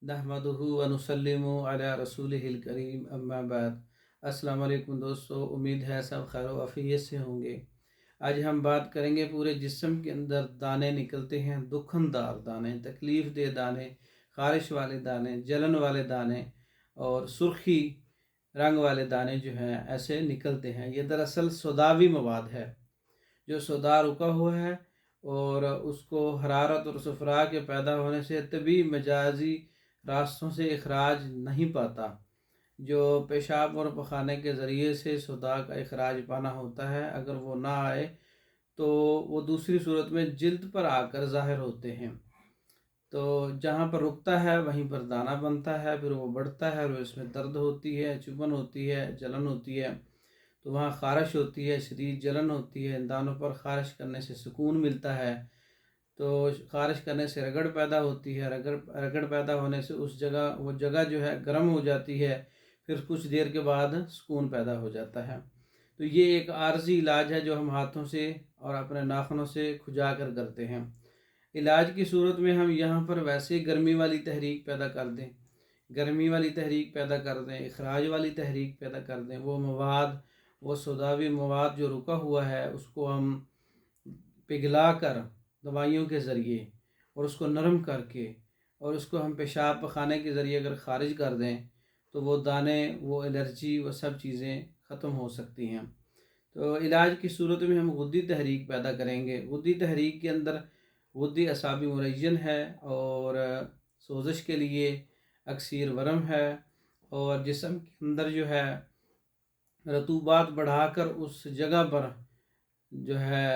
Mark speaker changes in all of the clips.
Speaker 1: नहमदुहु व नुसल्लिमु अला रसूलिहिल करीम अम्मा बाद। अस्सलाम वालेकुम दोस्तों, उम्मीद है सब खैर व आफियत से होंगे। आज हम बात करेंगे पूरे जिस्म के अंदर दाने निकलते हैं, दुखनदार दाने, तकलीफ़ दे दाने, ख़ारिश वाले दाने, जलन वाले दाने और सुर्खी रंग वाले दाने जो हैं ऐसे निकलते हैं। ये दरअसल सोदावी मवाद है, जो सोदा रुका हुआ है और उसको हरारत और सफरा के पैदा होने से तभी मजाजी रास्तों से इखराज नहीं पाता। जो पेशाब और पखाने के ज़रिए से सोदा का इखराज पाना होता है, अगर वो ना आए तो वो दूसरी सूरत में जिल्द पर आकर ज़ाहिर होते हैं। तो जहाँ पर रुकता है वहीं पर दाना बनता है, फिर वो बढ़ता है और इसमें दर्द होती है, चुभन होती है, जलन होती है। तो वहाँ ख़ारिश होती है, शदीद जलन होती है। इन दानों पर ख़ारिश करने से सुकून मिलता है। तो ख़ारिश करने से रगड़ पैदा होती है, रगड़ पैदा होने से उस जगह वो जगह जो है गर्म हो जाती है, फिर कुछ देर के बाद सुकून पैदा हो जाता है। तो ये एक आर्जी इलाज है जो हम हाथों से और अपने नाखूनों से खुजा कर करते हैं। इलाज की सूरत में हम यहाँ पर वैसे गर्मी वाली तहरीक पैदा कर दें, गर्मी वाली तहरीक पैदा कर दें, इखराज वाली तहरीक पैदा कर दें। वो मवाद, वो सोदावी मवाद जो रुका हुआ है उसको हम पिघला कर दवाइयों के ज़रिए और उसको नरम करके और उसको हम पेशाब पखाने के ज़रिए अगर ख़ारिज कर दें तो वो दाने, वो एलर्जी, वो सब चीज़ें ख़त्म हो सकती हैं। तो इलाज की सूरत में हम गुद्दी तहरीक पैदा करेंगे। गुद्दी तहरीक के अंदर गुद्दी असाबी मुरय्यन है और सोजिश के लिए अक्सीर वरम है और जिस्म के अंदर जो है रतूबात बढ़ाकर उस जगह पर जो है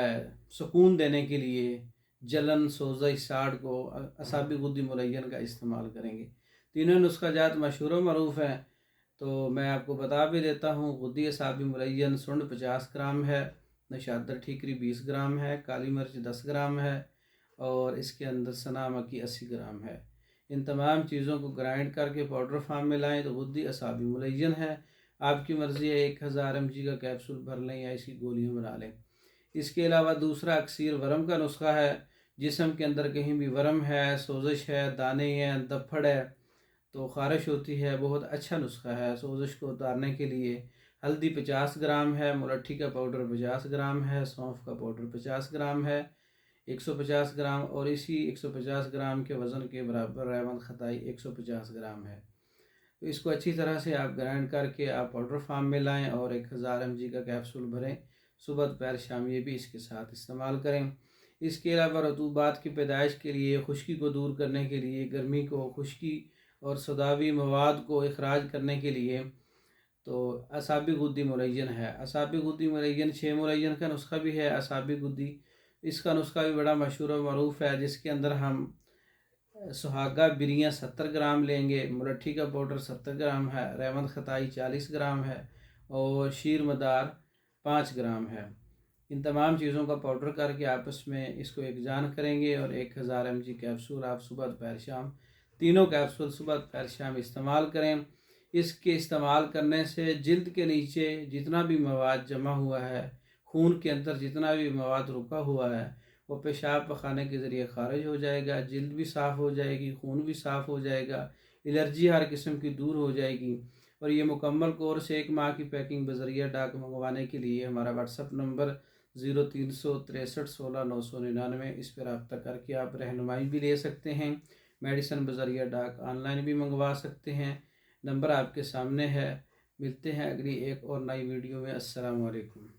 Speaker 1: सुकून देने के लिए जलन, सोज़ा, साड़ को असाबी गुद्दी मुरय्यन का इस्तेमाल करेंगे। तीनों नुस्खा जात मशहूर व मरूफ़ हैं, तो मैं आपको बता भी देता हूँ। गुद्दी असाबी मुरय्यन सुंड 50 ग्राम है, नशातर ठीकरी 20 ग्राम है, काली मिर्च 10 ग्राम है और इसके अंदर सना मक्की 80 ग्राम है। इन तमाम चीज़ों को ग्राइंड करके पाउडर फार्म में लाएँ तो गुद्दी असाबी मुरय्यन है। आपकी मर्ज़ी है 1000 mg का कैप्सूल भर लें या इसकी गोलियाँ बना लें। इसके अलावा दूसरा अक्सीर वरम का नुस्खा है। जिस्म के अंदर कहीं भी वरम है, सोजिश है, दाने हैं, दफड़ है, तो ख़ारिश होती है, बहुत अच्छा नुस्खा है। सोजिश को उतारने के लिए हल्दी 50 ग्राम है, मुलट्ठी का पाउडर 50 ग्राम है, सौंफ का पाउडर 50 ग्राम है, 150 ग्राम और इसी 150 ग्राम के वज़न के बराबर रेवंद खताई 150 ग्राम है। तो इसको अच्छी तरह से आप ग्राइंड करके आप पाउडर फार्म में लाएँ और 1000 mg का कैप्सूल भरें। सुबह दोपहर शाम ये भी इसके साथ इस्तेमाल करें। इसके अलावा रतूबात की पैदाइश के लिए, खुश्की को दूर करने के लिए, गर्मी को, खुश्की और सदावी मवाद को इखराज करने के लिए तो असाबी गुद्दी मुरय्यन है। असाबी गुद्दी मुरय्यन 6 मुरय्यन का नुस्खा भी है। असाबी गुद्दी, इसका नुस्खा भी बड़ा मशहूर और मरूफ़ है, जिसके अंदर हम सुहागा बिरियाँ 70 ग्राम लेंगे, मुलट्ठी का पाउडर 70 ग्राम है, रेवंद खताई 40 ग्राम है और शीर मदार 5 ग्राम है। इन तमाम चीज़ों का पाउडर करके आपस में इसको एकजान करेंगे और 1000 mg कैप्सूल आप सुबह दोपहर शाम, तीनों कैप्सूल सुबह दोपहर शाम इस्तेमाल करें। इसके इस्तेमाल करने से जिल्द के नीचे जितना भी मवाद जमा हुआ है, खून के अंदर जितना भी मवाद रुका हुआ है, वो पेशाब पखाने के ज़रिए ख़ारिज हो जाएगा, जिल्द भी साफ़ हो जाएगी, खून भी साफ़ हो जाएगा, एलर्जी हर किस्म की दूर हो जाएगी। और ये मुकम्मल कोर्स 1 माह की पैकिंग बज़रिया डाक मंगवाने के लिए हमारा व्हाट्सअप नंबर 036316 999, इस पर रब्ता करके आप रहनुमाई भी ले सकते हैं। मेडिसन बज़रिया डाक ऑनलाइन भी मंगवा सकते हैं। नंबर आपके सामने है। मिलते हैं अगली एक और नई वीडियो में। अस्सलाम वालेकुम।